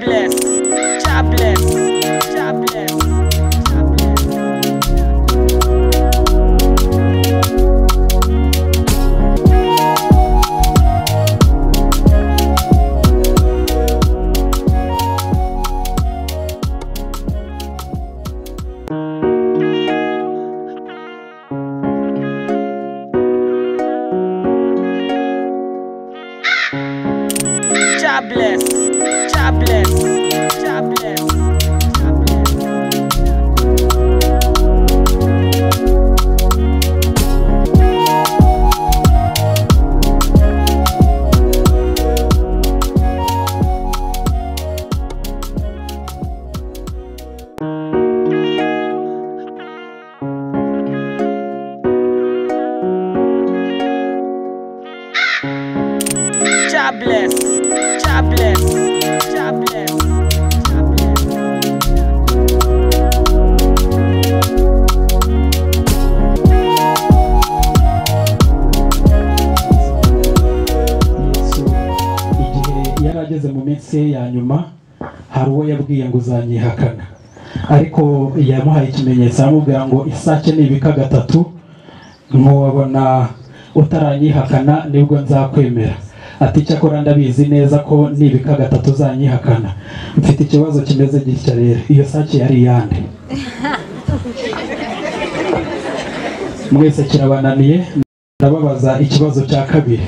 Jobless, jobless, jobless. Jobless, jobless, jobless, jobless, jobless, jobless. Igihe yarageze mu minsi ya nyuma hari uwo yabwiye ngo uzanyihakana, ariko yamuhaye ikimenyetso aramubwira ngo isake nibika gatatu ntiwabona utaranyihakana nibwo nzakwemera. Ati cyakora ndabizi neza ko nibika gatatu uzanyihakana. Mfite ikibazo kimeze gitya rero, iyo sake yari yande? Mwese kirabananiye. Ndababaza ikibazo cya kabiri.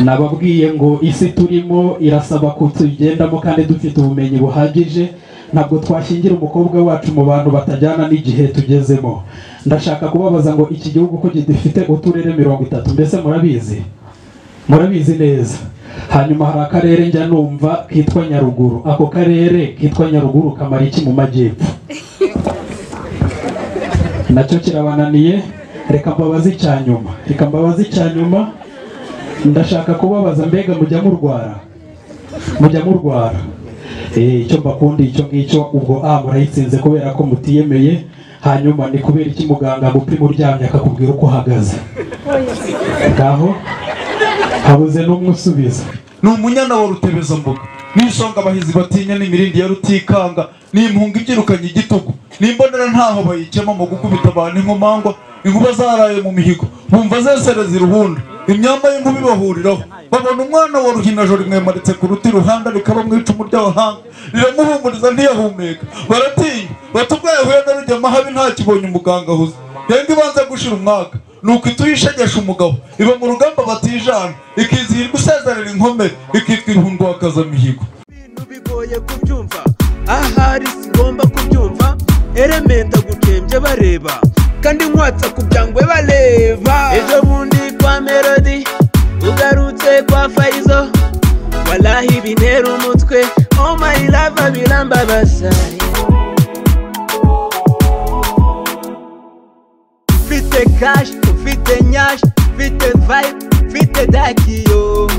Nababwiye ngo isi turimo irasaba ko tugendamo kandi dufite ubumenyi buhagije, ntabwo twashingira umukobwa wacu mu bantu batajyana n'igihe tugezemo. Ndashaka kubabaza ngo iki gihugu ko gifite uturere 30, mbese murabizi? Murabizi neza. Hanyuma hari akarere njya numva kitwa Nyaruguru. Ako karere kitwa Nyaruguru kamara iki mu majyepfo? Nacyo kirabananiye. Reka mbabaze icyanyuma. Ndashaka kubabaza mbega mujya murwara? Icyo mbakundi icyo ngicyo ubwo murayitsinze kubera ko mutiyemeye. Hanyuma ni kubera iki muganga gupima uryamye akakubwira uko uhagaze? Ngaho habuze n'umusubiza. Ni umunyana wa Rutebezamboga, n'isonga abahizi batinya n'imirindi ya Rutikanga, n'impunga ibyirukanye igitugu, n'imbonera ntaho bayikema mu gukubita abantu inkomangwa, inkuba zaraye mu mihigo, bumva zesereza iruhunda, imyamba y'inkuba ibahuriraho, babona umwana wa Ruhinajoro rimwemaritse ku ruti ruhanda rikaba mu icumu ry'abahanga, riramuhumuriza ntiyahumeka, baratinya batubwaye huye na Rugema habi ntakibonye umuganga ahuze, yenga ibanza gushira umwaka, nuko ituyishegesha umugabo, iba mu rugamba batijana, ikizihirwa usezerera inkomere, ikitwa irihundwakazamihigo. Ibintu bigoye kubyumva, ahari sigomba kubyumva, Elementa gutembye bareba, kandi nkwatsa ku byangwe bareba. Ejo bundi kwa Melody, ugarutse kwa Faizo, wallahi bintera umutwe, oh my love birambabaza. Ufite cash, ufite nyash, ufite vibe, ufite dakiyo,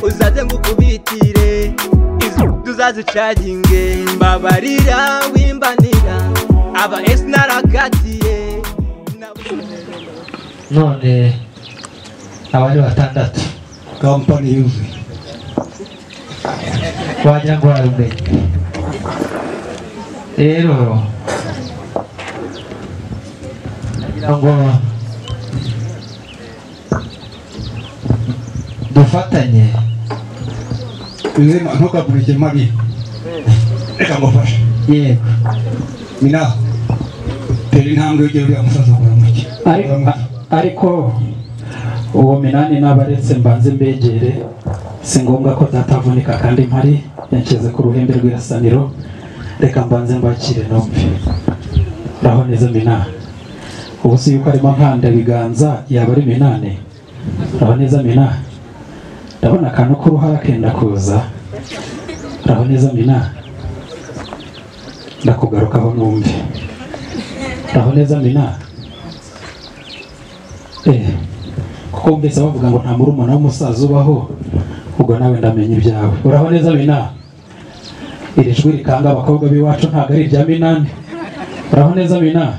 uzaze ngukubitire, izo tuzazicaginge, mbabarira wimbanira, aba esi narakatiye. None abari batandatu Kampani yuzuye. wagira ngo warumenye. Rero ngo dufatanye Uzima ntukagurike mabi. Reka ngufashe. yego, Mina. Teri ntambwe ujye uriya musaza kwa muki. ariko uwo Minani nabaretse mbanze mbegere, si ngombwa ko datavunika kandi mpari yanshyize ku ruhembe rw'irasaniro. Reka mbanze mbakire numve. Uraho neza Minani? Ubu si yuko arimo nkanda biganza yaba ari Minani? Uraho neza Minani? Ndabona akantu k'uruhara kenda kuza. Uraho neza Minani? Ndakugarukaho numve. Uraho neza Minani? Kuko mbese bavuga ngo nta murumuna w'umusaza ubaho, ubwo nawe ndamenya ibyawe. Uraho neza Minani? Iri jwi rikanga abakobwa b'iwacu ntabwo ari irya Minani. Uraho neza Minani?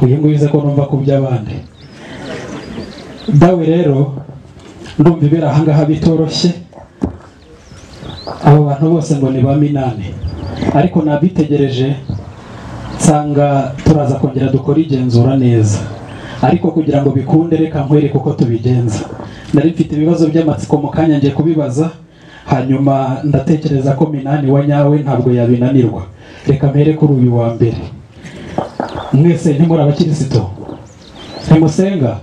Uyu nguyu uze ko numva ku by'abandi. Dawe rero ndumva ibera ahangaha bitoroshye, abo bantu bose ngo ni ba Minani, ariko nabitegereje nsanga turaza kongera dukora igenzura neza, ariko kugira ngo bikunde reka nkwereke uko tubigenza. Nari mfite ibibazo by'amatsiko mu kanya ngiye kubibaza, hanyuma ndatekereza ko Minani wa nyawe ntabwo yabinanirwa. Reka mpere kuri uyu wa mbere. Mwese ntimuri abakirisito, ntimusenga?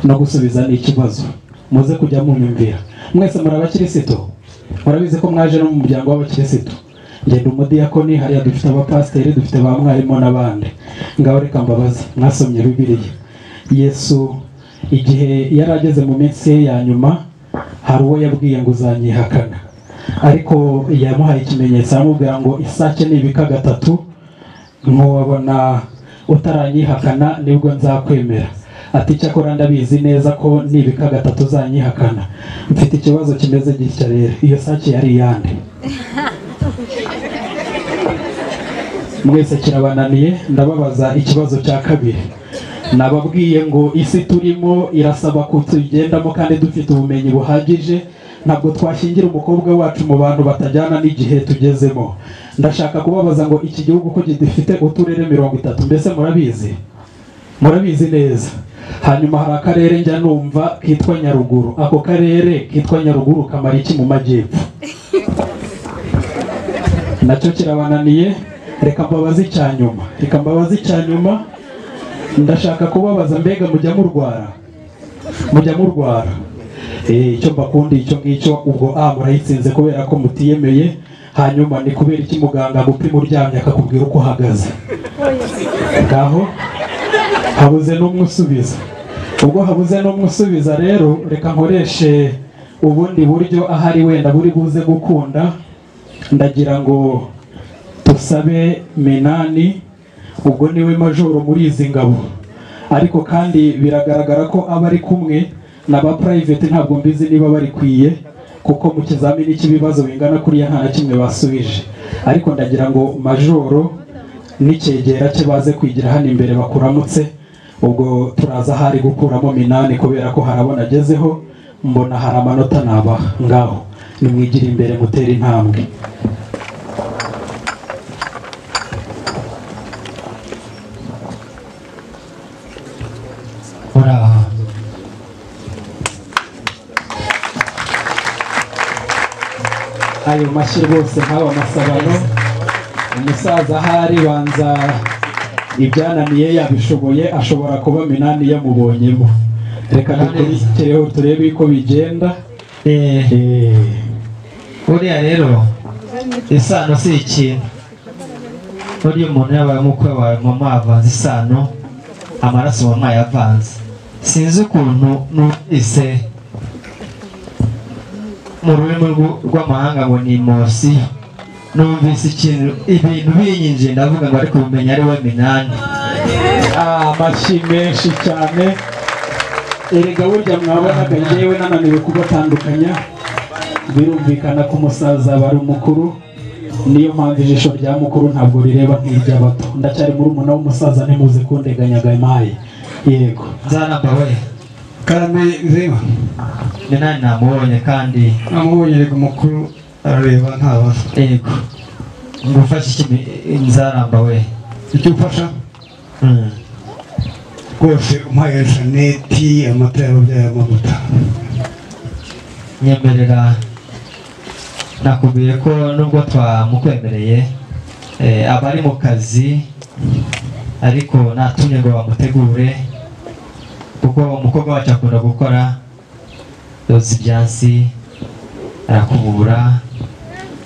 No gusubiza ni ikibazo, muze kujya munyumvira. Mwese muri abakirisito? Murabizi ko mwaje no mu muryango w'abakirisito. Ngenda umudiyakoni, hariya dufite abapasiteri, dufite ba mwarimu n'abandi. Ngaho reka mbabaze, mwasomye Bibiliya. Yesu igihe yari ageze mu minsi ye ya nyuma, hari uwo yabwiye ngo uzanyihakana, ariko yamuhaye ikimenyetso aramubwira ngo isake nibika gatatu ntiwabona utaranyihakana nibwo nzakwemera. Ati cyakora ndabizi neza ko nibika gatatu uzanyihakana. Mfite ikibazo kimeze gitya rero, iyo sake yari iyande? Mwese kirabananiye? Ndababaza ikibazo cya kabiri. Nababwiye ngo isi turimo irasaba ko tuyigendamo kandi dufite ubumenyi buhagije. Ntabwo twashingira umukobwa wacu mu bantu batajyana n'igihe tugezemo. Ndashaka kubabaza ngo iki gihugu ko gifite uturere 30, mbese murabizi? Murabizi neza. Hanyuma hari akarere njya numva kitwa Nyaruguru. Ako karere kitwa Nyaruguru kamara iki mu majyepfo? Nacyo kirabananiye. Reka mbabaze icyanyuma. Ndashaka kubabaza, mbega mujya murwara? Icyo mbakundi icyo ngicyo, ubwo murayitsinze kubera ko mutiyemeye. Hanyuma ni kubera iki muganga gupima uryamye akakubwira uko uhagaze? Ngaho habuze n'umwe usubiza. Ubwo habuze n'umwe usubiza rero, reka nkoreshe ubundi buryo ahari wenda buri buze gukunda. Ndagira ngo tusabe Minani, ubwo niwe majoro muri izi ngabo, ariko kandi biragaragara ko aba ari kumwe n'aba private. Ntabwo mbizi niba bari kwiye, kuko mu kizamini cy'ibibazo bingana kuriya nta na kimwe basubije. Ariko ndagira ngo majoro n'icyegera cye baze kwigira hano imbere bakuramutse. Ubwo turaza hari gukuramo Minani kubera ko harabona agezeho, mbona hari amanota nabaha. Ngaho nimwigire imbere mutera intambwe. Ayo mashyi rwose nk'aba masabano. Umusaza ahari banza ibyananiye yabishoboye, ashobora kuba Minani yamubonyemo. Reka dukurikireho turebe uko bigenda. Uriya rero isano si ikintu. Uriya umuntu yabaye umukwe wawe mama avanze isano, amaraso mama yavanze. Sinzi ukuntu numvise mu rurimi rw'amahanga ngo ni emosi. Numvise ibintu binyinjiye, ndavuga ngo ariko bumenya ari we Minani. Amashyi menshi cyane. Erega burya mwabonaga njyewe nananiwe kubatandukanya. Birumvikana ko umusaza bari umukuru, niyo mpamvu ijisho rya mukuru ntabwo rireba nk'iry'abato. Ndacyari muri umuna w'umusaza, ntimuze kundeganyaga maye. Yego Nzaramba we Karame nzima. Minani namubonye kandi Namubonye, reka umukuru arareba ntabaza. yego ngufashe iki Nzaramba we? Icyo ufasha rwose umpaye Jeannette, amata y'ababyaye amavuta. Nyemerera, nakubwiye ko nubwo twamukwemereye aba ari mu kazi, ariko natumye ngo bamutegure, kuko umukobwa wacu akunda gukora yoza ibyansi, arakubura,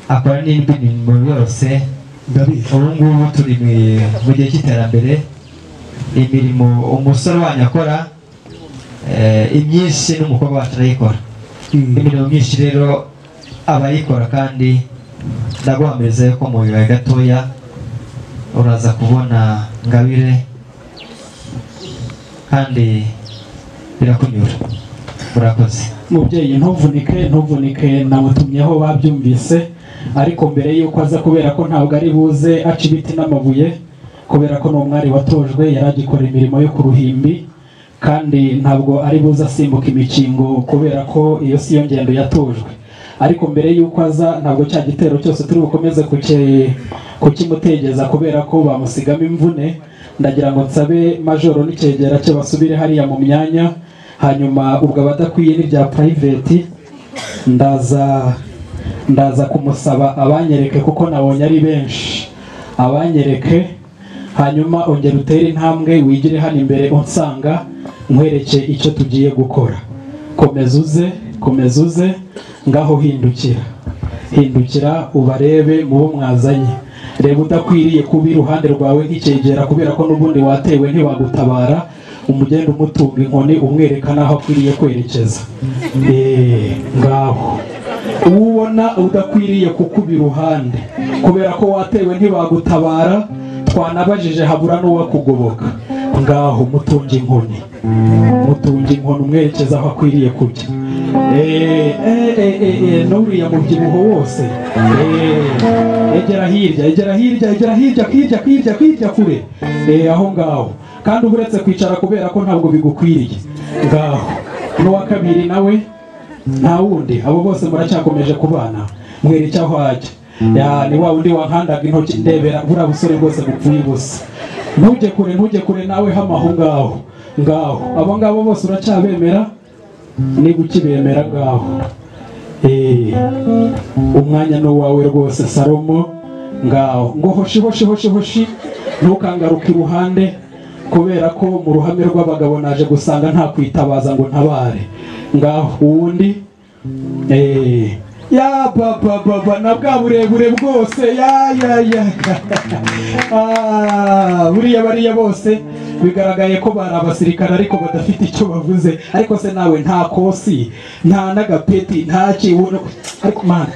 akora n'indi mirimo yose. Ubu ngubu turi mu gihe cy'iterambere. Imirimo umusore wanyu akora imyinshi n'umukobwa wacu arayikora. Imirimo myinshi rero abayikora, kandi ndaguhamiriza yuko mu bihe gatoya uraza kubona Ngabire, kandi birakunyura. Murakoze. Mubyeyi ntuvunike, namutumyeho babyumvise, ariko mbere yuko aza, kubera ko ntabwo ari buze aca ibiti n'amabuye, kubera ko n'umwari watojwe yaragikora imirimo yo ku ruhimbi, kandi ntabwo ari buze asimbuka imikingo, kubera ko iyo si yo ngendo yatojwe. ariko mbere y'uko aza ntabwo cya gitero cyose turi bukomeze kukimutegeza kubera ko bamusigamo imvune. Ndagira ngo nsabe majoro n'icyegera cye basubire hariya mu myanya, hanyuma ubwo abadakwiye n'ibya private ndaza kumusaba abanyereke kuko nabonye ari benshi, abanyereke hanyuma ongera utere intambwe wigire hano imbere unsanga nkwereke icyo tugiye gukora. Komeza uze ngaho hindukira ubarebe mu bo mwazanye. Reba udakwiriye kuba iruhande rwawe nk'icyegera kubera ko n'ubundi watewe ntiwagutabara, umugenda umutunga inkoni umwereka n'aho akwiriye kwerekeza. Ngaho ubona udakwiriye kukuba iruhande kubera ko watewe ntibagutabara, twanabajije habura n'uwakugoboka, ngaho mutunge inkoni umwerekeza aho akwiriye kujya. N'uriya mubyibuho wose egera hirya kure, aho ngaho, kandi uba uretse kwicara kubera ko ntabwo bigukwiriye. Ngaho n'uwa kabiri nawe nta wundi, abo bose muracyakomeje kubana, mwereke aho ajya. Ni wa wundi wankandaga intoki ndebera buriya busore bwose bupfuye ubusa. Ntujye kure nawe hama aho ngaho. Abo ngabo bose uracyabemera? Niba ukibemera ngaho, umwanya ni uwawe rwose Salomo. Ngaho ngo hoshi ntukangaruke iruhande kubera ko mu ruhame rw'abagabo naje gusanga nta kwitabaza ngo ntabare. Ngaho uwundi ya baba na bwa burebure bwose bariya bose bigaragaye ko bari abasirikare ariko badafite icyo bavuze. Ariko se nawe nta kosi nta n'agapeti nta kibuno, ariko mana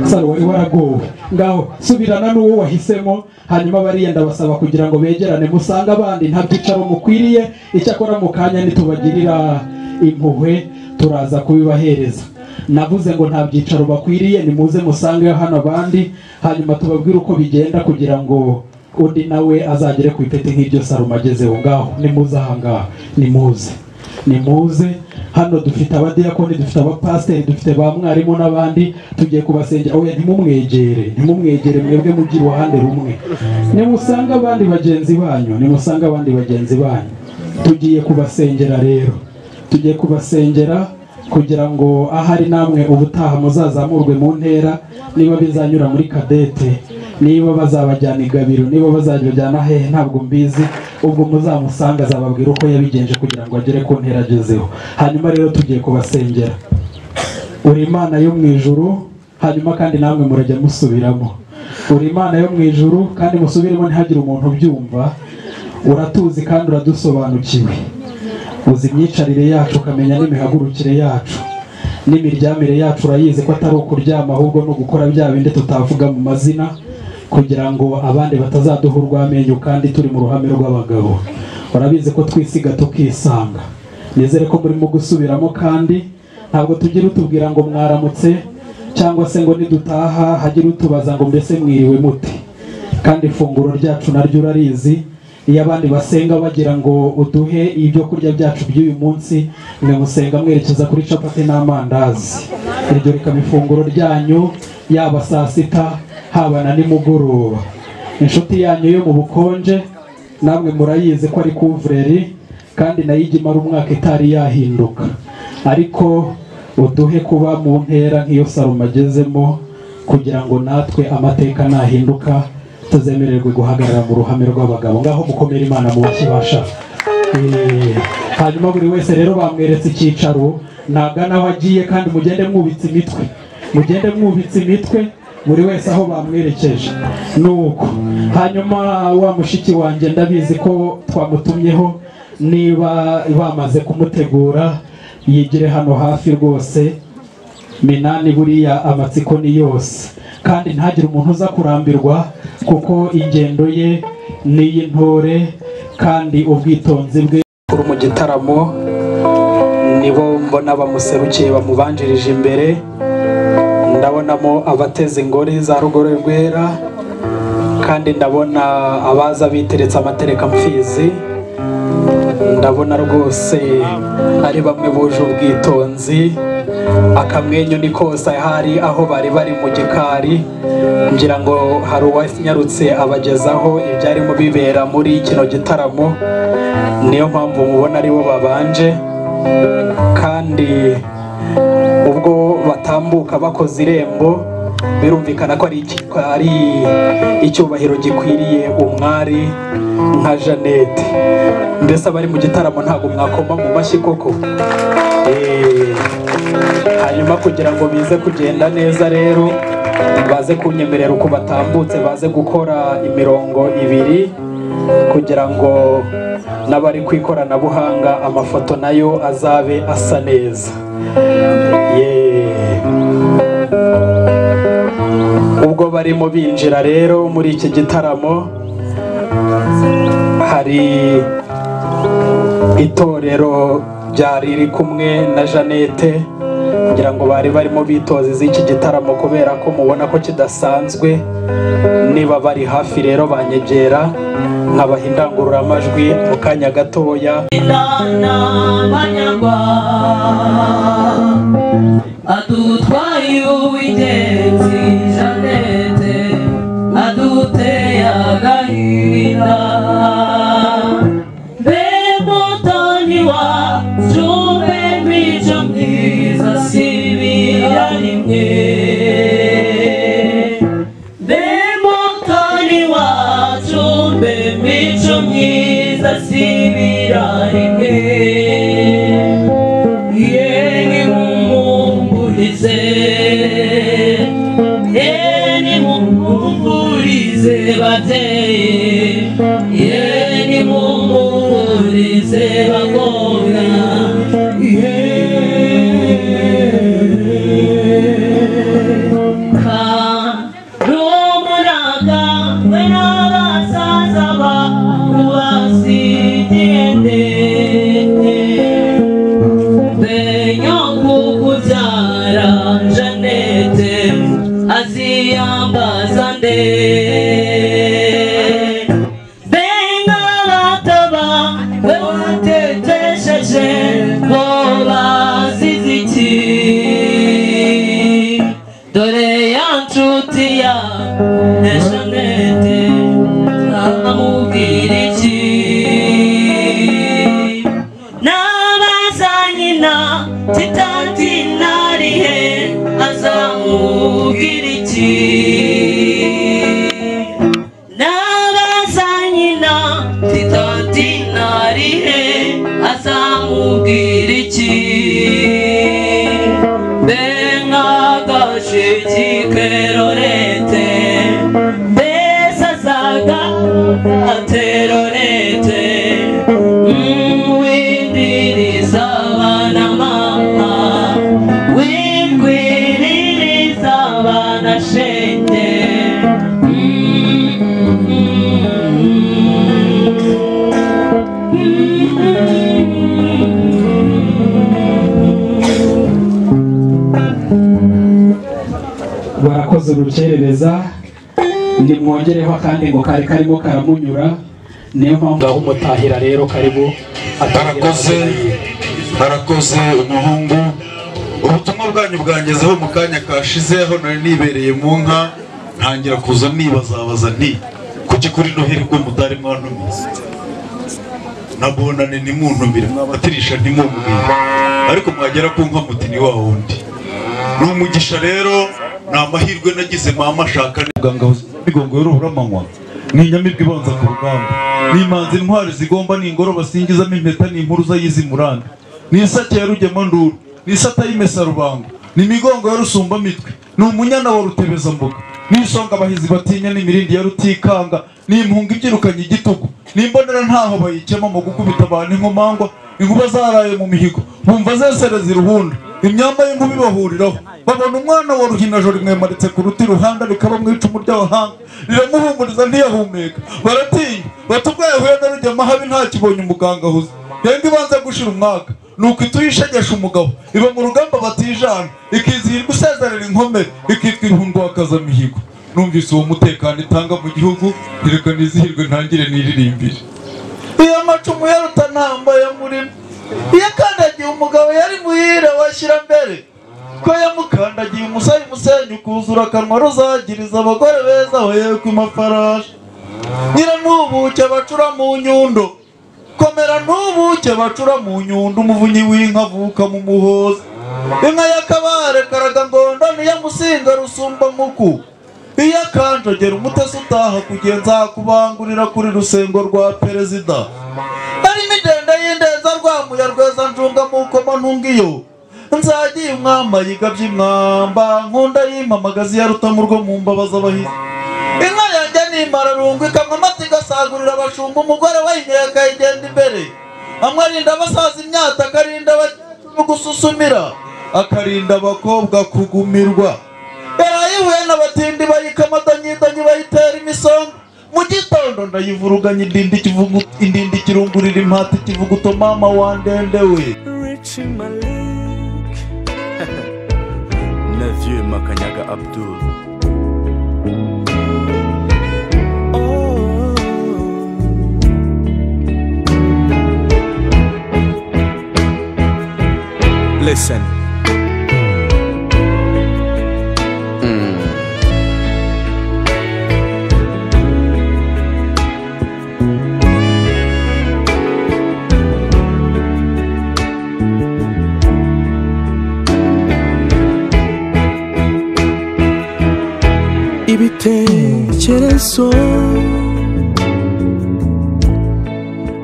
Saro wari waragowe. Ngaho subirana n'uwo wahisemo, hanyuma bariya ndabasaba kugira ngo begerane musange abandi nta byicaro mukwiriye. Icyakora mu kanya nitubagirira impuhwe turaza kubibahereza. Navuze ngo nta byicaro bakwiriye, nimuze musange hano abandi, hanyuma tubabwire uko bigenda kugira ngo undi nawe azagere ku ipeti nk'iryo Salomo agezeho. Ngaho nimuze ahangaha, nimuze hano. Dufite abadiyakoni, dufite abapasiteri, dufite ba mwarimu n'abandi, tugiye kubasengera. Oya ntimumwegere mwebwe mujye iruhande rumwe, nimusanga abandi bagenzi banyu, tugiye kubasengera rero, kugira ngo ahari namwe ubutaha muzazamurwe mu ntera. Niba bizanyura muri kadete, niba bazabajyana igabiro, niba bazabajyana hehe ntabwo mbizi, ubwo muzamusanga azababwira uko yabigenje kugira ngo agere ku ntera agezeho. Hanyuma rero tugiye kubasengera. Uri Imana yo mu ijuru, hanyuma kandi namwe murajya musubiramo. Uri Imana yo mu ijuru kandi musubiremo ntihagire umuntu ubyumva. Uratuzi kandi uradusobanukiwe, uzi imyicarire yacu ukamenya n'imihagurukire yacu n'imiryamire yacu. Urayizi ko atari ukuryama ahubwo no gukora bya bindi tutavuga mu mazina, kugira ngo abandi batazaduha urw'amenyo kandi turi mu ruhame rw'abagabo. Urabizi ko twisiga tukisanga. Nizere ko murimo gusubiramo kandi ntabwo tugira utubwira ngo mwaramutse cyangwa se ngo nidutaha hagire utubaza ngo mbese mwiriwe mute. Kandi ifunguro ryacu naryo urarizi. Iyo abandi basenga bagira ngo uduhe ibyo kurya byacu by'uyu munsi, mwe musenga mwerekeza kuri capati n'amandazi. Iryo rikaba ifunguro ryanyu, yaba saa sita haba na nimugoroba. Inshuti yanyu yo mu bukonje namwe murayizi ko ari kuvureri kandi nayo ijya imara umwaka itari yahinduka. Ariko uduhe kuba mu ntera nk'iyo Salomo agezemo, kugira ngo natwe amateka nahinduka tuzemererwe guhagarara mu ruhame rw'abagabo. Ngaho mukomere Imana mu kibasha. Hanyuma buri wese rero bamweretse icyicaro nagana aho agiye, kandi mugende mwubitse imitwe buri wese aho bamwerekeje. Nuko hanyuma wa mushiki wanjye ndabizi ko twamutumyeho, niba bamaze kumutegura yigire hano hafi rwose. Minani buriya amatsiko ni yose, kandi ntagire umuntu uza kurambirwa kuko ingendo ye ni y'intore, kandi ubwitonzi bwe kuri mu gitaramo nibo mbona bamuserukiye bamubanjirije imbere. Ndabonamo abateze ingori za rugore rwera, kandi ndabona abaza biteretse amatereka mfizi. Ndabona rwose ari bamwe buje ubwitonzi, akamwenyu ni kose hari aho bari mu gikari, ngira ngo hari uwanyarutse abagezaho ibyarimo bibera muri kino gitaramo, niyo mpamvu mubona aribo babanje. Kandi ubwo batambuka bakoze irembo, birumvikana ko ari icyubahiro gikwiriye umwari nka Jeannette. Mbese abari mu gitaramo ntabwo mwakoma mu mashyi koko? Hanyuma kugira ngo bize kugenda neza rero, baze kunyemerera uko batambutse, baze gukora imirongo ibiri kugira ngo n'abari ku ikoranabuhanga amafoto nayo azabe asa neza. Ubwo barimo binjira rero muri iki gitaramo, hari itorero ryari riri kumwe na Jeannette, kugira ngo bari barimo bitoza iz'iki gitaramo kubera ko mubona ko kidasanzwe. Niba bari hafi rero banyegera nkabaha indangururamajwi mu kanya gatoya. Adutwaye uw'ingenzi Jeannette, aduteye agahinda. Mbe mutoni wacu, mbe mico myiza sibira rimwe. Mbe mutoni wacu, mbe mico myiza sibira rimwe. Ni mumurize bateye, ni mumurize bagona. Karumunaga we n'abasaza basigende, benyo kukubyara Jeannette aziyambaza nde. Benga bataba we watetesheje bo bazize iki? Dore ya nshuti ya Jeannette amubwira iki? Nabaza nyina titanti narihe azamubwira iki? Nabaza nyina titanti narihe azamubwira iki? Benga gashiki kerorete, mbese azaga aterorete. Windiriza abana mama, wigwiririza abana shenge. Barakoze urukerereza, nimwongereho kandi ngo kari karimo karamunyura, niyo mpamvu aho umutahira rero karibu. Harakoze umuhungu. Ubutumwa bwanyu bwangezeho mu kanya kashize, aho nari nibereye mu nka ntangira kuza nibazabaza nti kuki kuri Noheli bwo mutari mwantumiza, nabonane nimuntumire mwabatirisha ntimumubwire, ariko mwagera ku nka muti ni wa wundi. Ni umugisha rero, ni amahirwe nagize mama ashaka muganga migongo y'uruhuramanywa, ni inyamibwa ibanza ku rugamba, ni imanzi intwari zigomba, ni ingoro basingizamo impeta, ni impuruza y'izimuranda, ni isake ya Rugemanduru, ni isata y'imesa rubango, ni imigongo ya Rusumbamitwe, ni umunyana wa Rutebezambuga, ni isonga abahizi batinya, ni imirindi ya Rutikanga, ni impunga ibyirukanye igitugu, ni imbonera ntaho bayikema mu gukubita abantu inkomangwa. Inkuba zaraye mu mihigo bumva zesereza iruhunda, imyamba y'inkuba ibahuriraho, babona umwana wa Ruhinajoro rimwemaritse ku ruti ruhanda, rikaba mu icumu ry'abahanga, riramuhumuriza ntiyahumeka. Baratinya batubwaye huye na Rugema habi ntakibonye umuganga ahuze, yenda ibanza gushira umwaka, nuko ituyishegesha umugabo, iba mu rugamba batijana, ikizihirwa isezerera inkomere, ikitwa irihundwakaza mihigo. Numvise uwo mutekano itanga mu gihugu, reka nizihirwe ntangire niririmbire. Iyo amacumu yaruta ntambaye murimo, iyo kandagiye umugabo yari muhire washyira mbere, ko yamukandagiye umusaya umusenyi ukuzura akanwa ruzagiriza abagore beza bayewe ku mafarashi nyira ntubuke bacura mu nyundo komera ntubuke bacura mu nyundo umuvunyi w'inka avuka mu muhoza inka y'akabare karaga ngondo niyo musinga rusumba muku iyo akanjogera umutesi utaha kugenza kubangurira kuri rusengo rwa perezida harimo idende y'indeza rwamuya rweza njunga mukoma ntungiyo nzagiye umwamba yigabye imwamba nkunda yimamagazi ya rutamu rwo mu mbabazi abahizi inka yanjye nimara rungu ikamwa amata igasagurira abashumba umugore wayinyoye akayigenda imbere amwe arinda abasaza imyata akarinda abakecuru gususumira akarinda abakobwa kugumirwa yarayihuye n'abatindi bayikama danyidanyi bayitera imisonga mu gitondo ndayivuruganya indindi kirungurira impata ikivuguto mama wandendewe Neveu Makanyaga Abdul. Listen. Ibitekerezo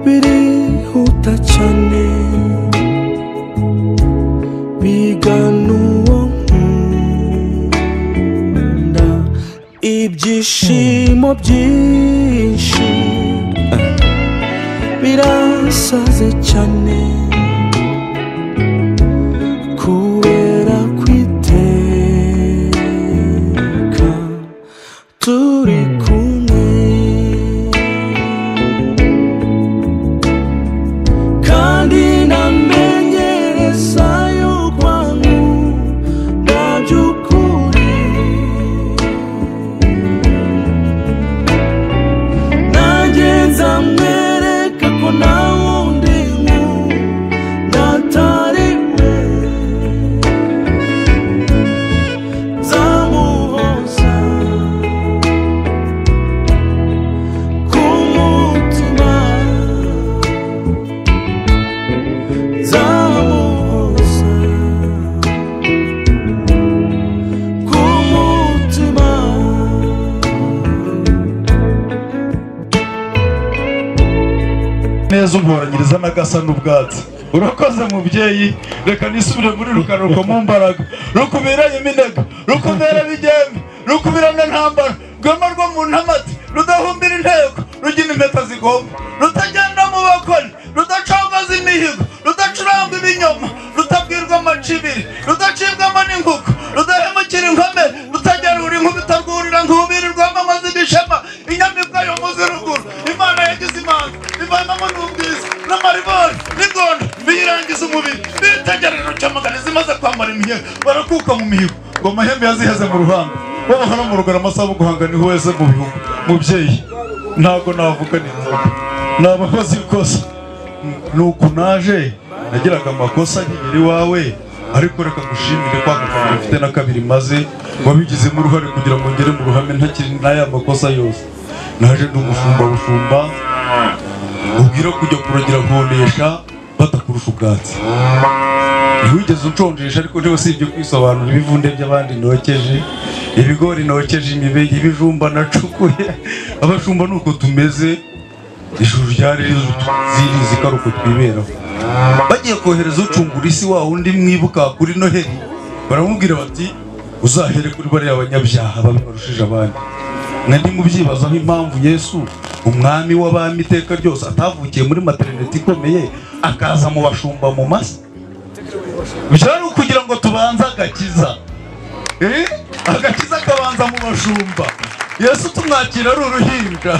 birihuta cyane bigana uwo nkunda ibyishimo byinshi birasaze cyane kubera kwiteka turi kumwe kandi namenyereza y'urwango ndabyukuri nanjye nzamwereka ko nta wundi ndatari we nzamuhoza ku mutima nzamuhoza ku mutima neza umporanyiriza n'agasa n'ubwatsi urakoze mubyeyi reka nisubire muri rukaruko mu mbaraga rukuberanye iminega rukubera bigembe rukubirana ntambara rwema rwo mu ntamati rudahumbira inteko rugira impeta zigomba rutagenda mu bakoni rudacogoza imihigo rudacuranga ibinyoma rutabwirwa amacibiri rudacibwamo n'inkuku rudahemukira inkomere rutagerura inkubita rwurira nkubirirwamo amazi ibishema inyamibwa yo muzi ruguru imana yagize imanza ivanamo n'ubwiza n'amaribori n'ingondo biyirangiza umubiri bitegerero cyamagana zimaze kwambara imihigo barakuka mu mihigo ngo amahembe yaziheze mu ruhanga babahora mu rugara amasaha guhanga niho wese mu bihugu mubyeyi ntabwo navuga n'inzoga nabakoze ikosa nuko naje nagiraga amakosa nkigera iwawe ariko reka gushimire kwa gufana ufite na kabiri maze wabigizemo uruhare kugira ngo ngere mu ruhame ntakiri n'aya makosa yose naje ndi umushumba ubwira kujya kuragira nkonesha batakurusha ubwatsi ntiwigeze unshonjesha ariko niba usibye kwisobanura ibivunde by'abandi nokeje ibigori nokeje imibegi ibijumba nacukuye abashumba nuko tumeze ijuru ryari zirizi ko ari uko twiberaho bagiye kohereza ucungura isi wa wundi mwibuka kuri noheli baramubwira bati uzahere kuri bariya abanyabyaha babibarushije abandi mwandi mubyibazaho impamvu Yesu umwami w'abami iteka ryose atavukiye muri maternity ikomeye akaza mu bashumba mu masa byari ukugira ngo tubanze agakiza agakiza kabanza mu bashumba Yesu tumwakira ari uruhinja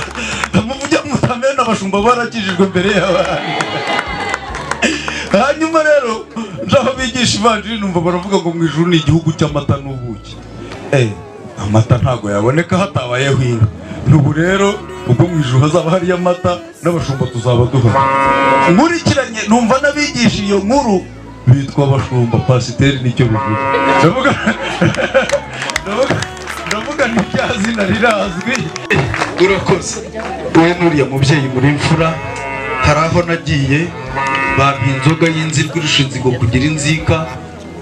muvujya mutamena abashumba barakijijwe mbere y'abandi hanyuma rero ndaho bigisha ivanjiri numva baravuga ngo mu ijuru ni igihugu cy'amata n'ubuki amata ntago yaboneka hatabayeho inka n'ubu rero ubwo mu ijuru hazaba hariyo amata n'abashumba tuzaba duhari nkurikiranye numva n'abigisha iyo nkuru bitwa abashumba. Pasiteri nicyo bivuga. Ndavuga ni rya zina rirazwi. Urakoze. Wowe nuriya mubyeyi muri imfura, hari aho nagiye bampa inzoga y'inzirwa irusha inzigo kugira inzika,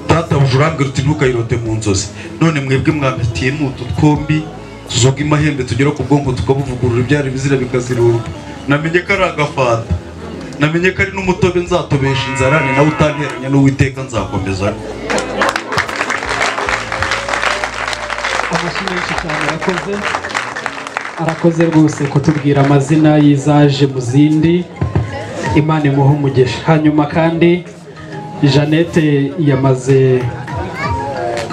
databuja urambwira uti ntukayirote mu nzozi. None mwebwe mwambitiye n'utu twombi tuzoga imahembe tugera ku bwonko tukabuvugurura ibyari bizira bikazirurwa. Namenye ko ari agafata, namenye ko ari n'umutobe nzatobesha inzara, ni nawe utanteranya n'Uwiteka nzakomeza. Amashyi menshi cyane arakoze rwose kutubwira amazina y'izaje mu zindi. Imana imuhe umugisha. Hanyuma kandi Jeannette yamaze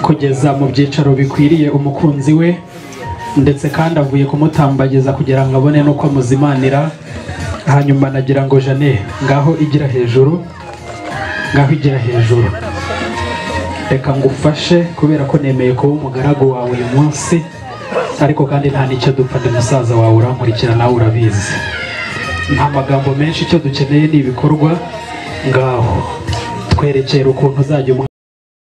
kugeza mu byicaro bikwiriye umukunzi we, ndetse kandi avuye kumutambagiza kugira ngo abone nuko amuzimanira. Hanyuma nagira ngo Jeannette ngaho igira hejuru, reka ngufashe kubera ko nemeye kuba umugaragu wawe uyu munsi, ariko kandi nta n'icyo dupfa, ndi musaza wawe urankurikira nawe urabizi. Nta magambo menshi, icyo dukeneye ni ibikorwa. Ngaho twerekera ukuntu uzajya